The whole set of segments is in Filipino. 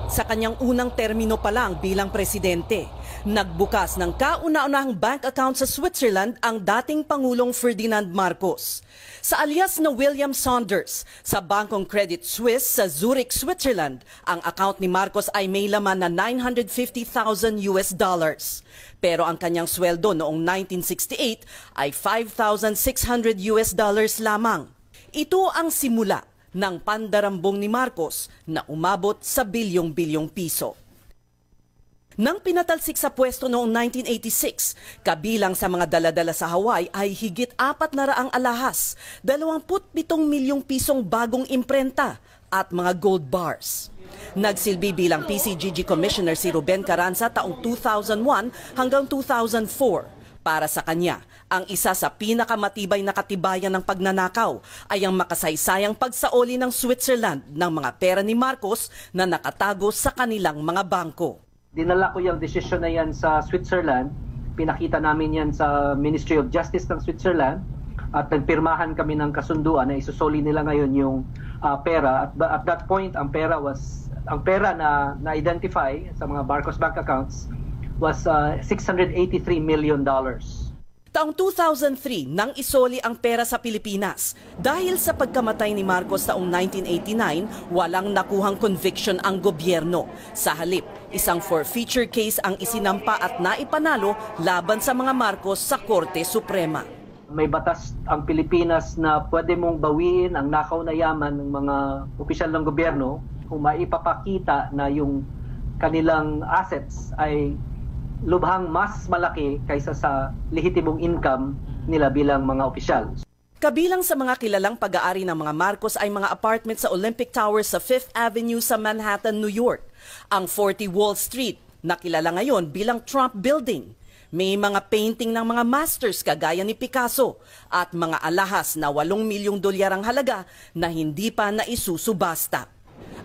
Sa kanyang unang termino pa lang bilang presidente, nagbukas ng kauna-unahang bank account sa Switzerland ang dating Pangulong Ferdinand Marcos. Sa alias na William Saunders, sa Bangkong Credit Suisse sa Zurich, Switzerland, ang account ni Marcos ay may laman na $950,000. Pero ang kanyang sweldo noong 1968 ay $5,600 lamang. Ito ang simula ng pandarambong ni Marcos na umabot sa bilyong-bilyong piso. Nang pinatalsik sa pwesto noong 1986, kabilang sa mga daladala sa Hawaii ay higit 400 alahas, 27 milyong pisong bagong imprenta at mga gold bars. Nagsilbi bilang PCGG Commissioner si Ruben Carranza taong 2001 hanggang 2004. Para sa kanya, ang isa sa pinakamatibay na katibayan ng pagnanakaw ay ang makasaysayang pagsaoli ng Switzerland ng mga pera ni Marcos na nakatago sa kanilang mga bangko. Dinala ko yung desisyon na yan sa Switzerland, pinakita namin yan sa Ministry of Justice ng Switzerland at nagpirmahan kami ng kasunduan na isusoli nila ngayon yung pera. At that point, ang pera na na-identify sa mga Marcos bank accounts was $683 million. Taong 2003 nang isoli ang pera sa Pilipinas. Dahil sa pagkamatay ni Marcos taong 1989, walang nakuhang conviction ang gobyerno. Sa halip, isang forfeiture case ang isinampa at naipanalo laban sa mga Marcos sa Korte Suprema. May batas ang Pilipinas na pwede mong bawiin ang nakaw na yaman ng mga opisyal ng gobyerno kung maipapakita na yung kanilang assets ay lubhang mas malaki kaysa sa lehitimong income nila bilang mga opisyal. Kabilang sa mga kilalang pag-aari ng mga Marcos ay mga apartment sa Olympic Tower sa 5th Avenue sa Manhattan, New York. Ang 40 Wall Street, na kilala ngayon bilang Trump Building. May mga painting ng mga masters kagaya ni Picasso at mga alahas na $8 milyong ang halaga na hindi pa naisusubasta.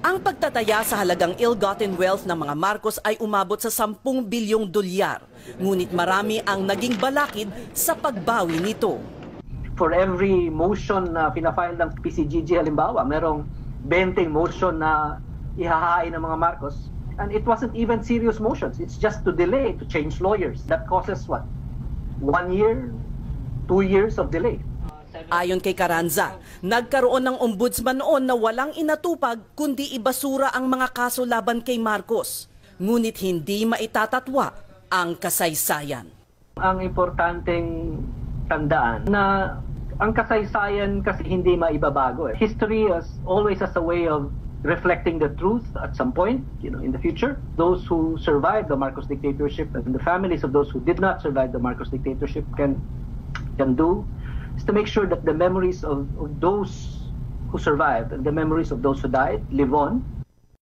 Ang pagtataya sa halagang ill-gotten wealth ng mga Marcos ay umabot sa $10 bilyong. Ngunit marami ang naging balakid sa pagbawi nito. For every motion na pinafile ng PCGG halimbawa, merong 20 motion na ihahain ng mga Marcos. And it wasn't even serious motions. It's just to delay, to change lawyers. That causes what? 1 year, 2 years of delay. Ayon kay Carranza, nagkaroon ng ombudsman noon na walang inatupag kundi ibasura ang mga kaso laban kay Marcos. Ngunit hindi maitatatwa ang kasaysayan. Ang importanteng tandaan na ang kasaysayan kasi hindi maibabago. History is always as a way of reflecting the truth at some point, in the future. Those who survived the Marcos dictatorship and the families of those who did not survive the Marcos dictatorship can do is to make sure that the memories of those who survived and the memories of those who died live on